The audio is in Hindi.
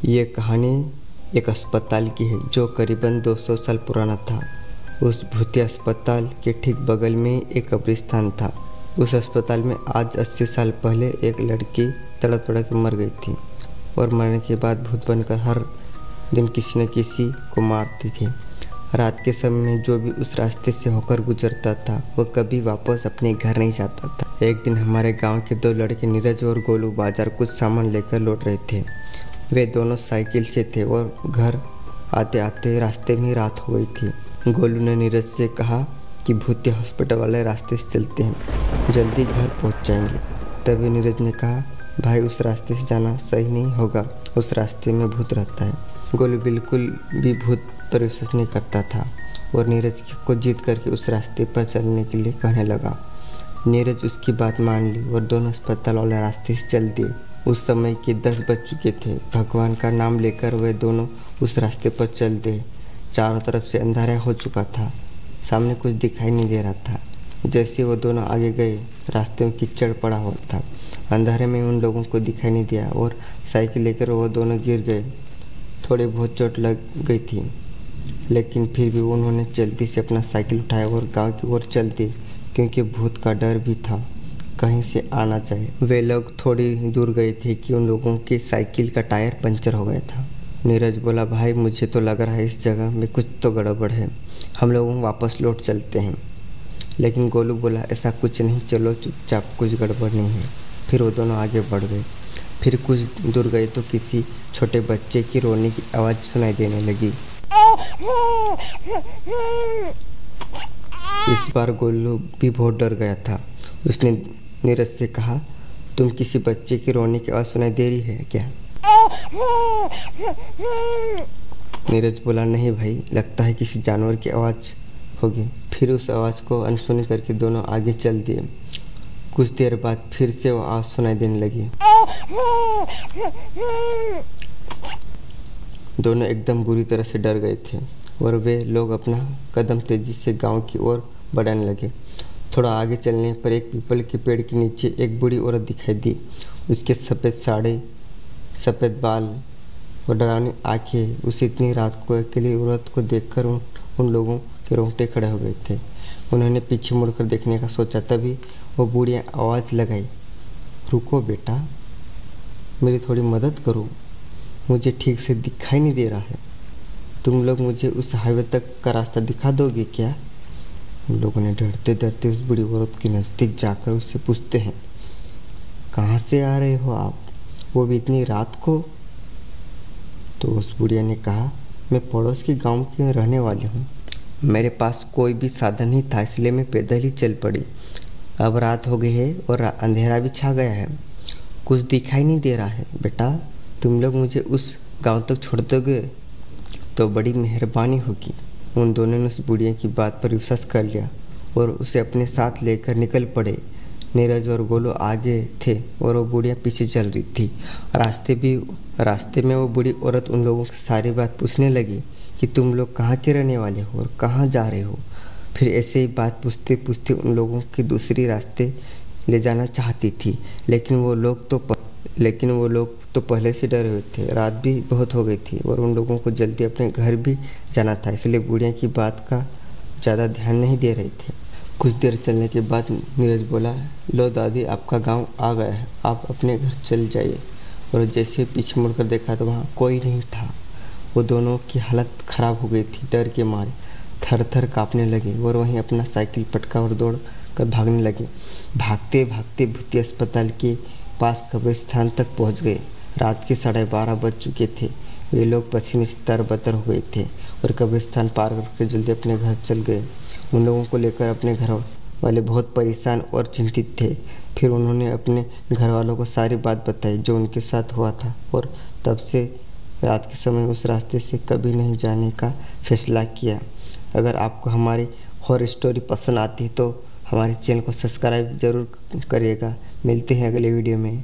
ये कहानी एक अस्पताल की है जो करीबन 200 साल पुराना था। उस भूतिया अस्पताल के ठीक बगल में एक कब्रिस्तान था। उस अस्पताल में आज 80 साल पहले एक लड़की तड़प तड़प के मर गई थी और मरने के बाद भूत बनकर हर दिन किसी न किसी को मारती थी। रात के समय में जो भी उस रास्ते से होकर गुजरता था वो कभी वापस अपने घर नहीं जाता था। एक दिन हमारे गांव के दो लड़के नीरज और गोलू बाजार कुछ सामान लेकर लौट रहे थे। वे दोनों साइकिल से थे और घर आते आते रास्ते में रात हो गई थी। गोलू ने नीरज से कहा कि भूतिया हॉस्पिटल वाले रास्ते से चलते हैं, जल्दी घर पहुंच जाएंगे। तभी नीरज ने कहा, भाई उस रास्ते से जाना सही नहीं होगा, उस रास्ते में भूत रहता है। गोलू बिल्कुल भी भूत पर विश्वास नहीं करता था और नीरज को जीत करके उस रास्ते पर चलने के लिए कहने लगा। नीरज उसकी बात मान ली और दोनों अस्पताल वाले रास्ते से चल दिए। उस समय के 10 बज चुके थे। भगवान का नाम लेकर वे दोनों उस रास्ते पर चल दिए। चारों तरफ से अंधारा हो चुका था, सामने कुछ दिखाई नहीं दे रहा था। जैसे वो दोनों आगे गए, रास्ते में कीचड़ पड़ा हुआ था। अंधारे में उन लोगों को दिखाई नहीं दिया और साइकिल लेकर वो दोनों गिर गए। थोड़ी बहुत चोट लग गई थी, लेकिन फिर भी उन्होंने जल्दी से अपना साइकिल उठाया और गांव की ओर चल दिए, क्योंकि भूत का डर भी था कहीं से आना चाहे। वे लोग थोड़ी दूर गए थे कि उन लोगों की साइकिल का टायर पंचर हो गया था। नीरज बोला, भाई मुझे तो लग रहा है इस जगह में कुछ तो गड़बड़ है, हम लोग वापस लौट चलते हैं। लेकिन गोलू बोला, ऐसा कुछ नहीं, चलो चुपचाप, कुछ गड़बड़ नहीं है। फिर वो दोनों आगे बढ़ गए। फिर कुछ दूर गए तो किसी छोटे बच्चे की रोने की आवाज़ सुनाई देने लगी। इस बार गोलू भी बहुत डर गया था। उसने नीरज से कहा, तुम किसी बच्चे की रोने की आवाज़ सुनाई दे रही है क्या? नीरज बोला, नहीं भाई, लगता है किसी जानवर की आवाज़ होगी। फिर उस आवाज़ को अनसुनी करके दोनों आगे चल दिए। कुछ देर बाद फिर से वो आवाज़ सुनाई देने लगी। दोनों एकदम बुरी तरह से डर गए थे और वे लोग अपना कदम तेजी से गांव की ओर बढ़ाने लगे। थोड़ा आगे चलने पर एक पीपल के पेड़ के नीचे एक बूढ़ी औरत दिखाई दी। उसके सफ़ेद साड़ी, सफ़ेद बाल और डरावनी आंखें। उस इतनी रात को अकेली औरत को देखकर उन लोगों के रोंगटे खड़े हो गए थे। उन्होंने पीछे मुड़कर देखने का सोचा, तभी वो बूढ़ी आवाज़ लगाई, रुको बेटा, मेरी थोड़ी मदद करो, मुझे ठीक से दिखाई नहीं दे रहा है। तुम लोग मुझे उस हाईवे तक का रास्ता दिखा दोगे क्या? उन लोगों ने डरते डरते उस बूढ़ी औरत के नज़दीक जाकर उससे पूछते हैं, कहाँ से आ रहे हो आप, वो भी इतनी रात को? तो उस बुढ़िया ने कहा, मैं पड़ोस के गांव की रहने वाली हूँ, मेरे पास कोई भी साधन नहीं था, इसलिए मैं पैदल ही चल पड़ी। अब रात हो गई है और अंधेरा भी छा गया है, कुछ दिखाई नहीं दे रहा है। बेटा, तुम लोग मुझे उस गांव तक छोड़ दोगे तो बड़ी मेहरबानी होगी। उन दोनों ने उस बुढ़िया की बात पर विश्वास कर लिया और उसे अपने साथ लेकर निकल पड़े। नीरज और गोलू आगे थे और वो बुढ़िया पीछे चल रही थी। रास्ते में वो बूढ़ी औरत उन लोगों की सारी बात पूछने लगी कि तुम लोग कहाँ के रहने वाले हो और कहाँ जा रहे हो। फिर ऐसे ही बात पूछते पूछते उन लोगों की दूसरी रास्ते ले जाना चाहती थी, लेकिन वो लोग तो पहले से डरे हुए थे। रात भी बहुत हो गई थी और उन लोगों को जल्दी अपने घर भी जाना था, इसलिए बुढ़िया की बात का ज़्यादा ध्यान नहीं दे रहे थे। कुछ देर चलने के बाद नीरज बोला, लो दादी, आपका गांव आ गया है, आप अपने घर चल जाइए। और जैसे पीछे मुड़कर देखा तो वहाँ कोई नहीं था। वो दोनों की हालत ख़राब हो गई थी, डर के मारे थर थर काँपने लगे और वहीं अपना साइकिल पटका और दौड़ कर भागने लगे। भागते भागते भूतिया अस्पताल के पास कब्रिस्तान तक पहुँच गए। रात के 12:30 बज चुके थे। वे लोग पसीने से तरबतर हो गए थे और कब्रिस्तान पार करके जल्दी अपने घर चल गए। उन लोगों को लेकर अपने घर वाले बहुत परेशान और चिंतित थे। फिर उन्होंने अपने घर वालों को सारी बात बताई जो उनके साथ हुआ था और तब से रात के समय उस रास्ते से कभी नहीं जाने का फैसला किया। अगर आपको हमारी हॉरर स्टोरी पसंद आती है तो हमारे चैनल को सब्सक्राइब ज़रूर करिएगा। मिलते हैं अगले वीडियो में।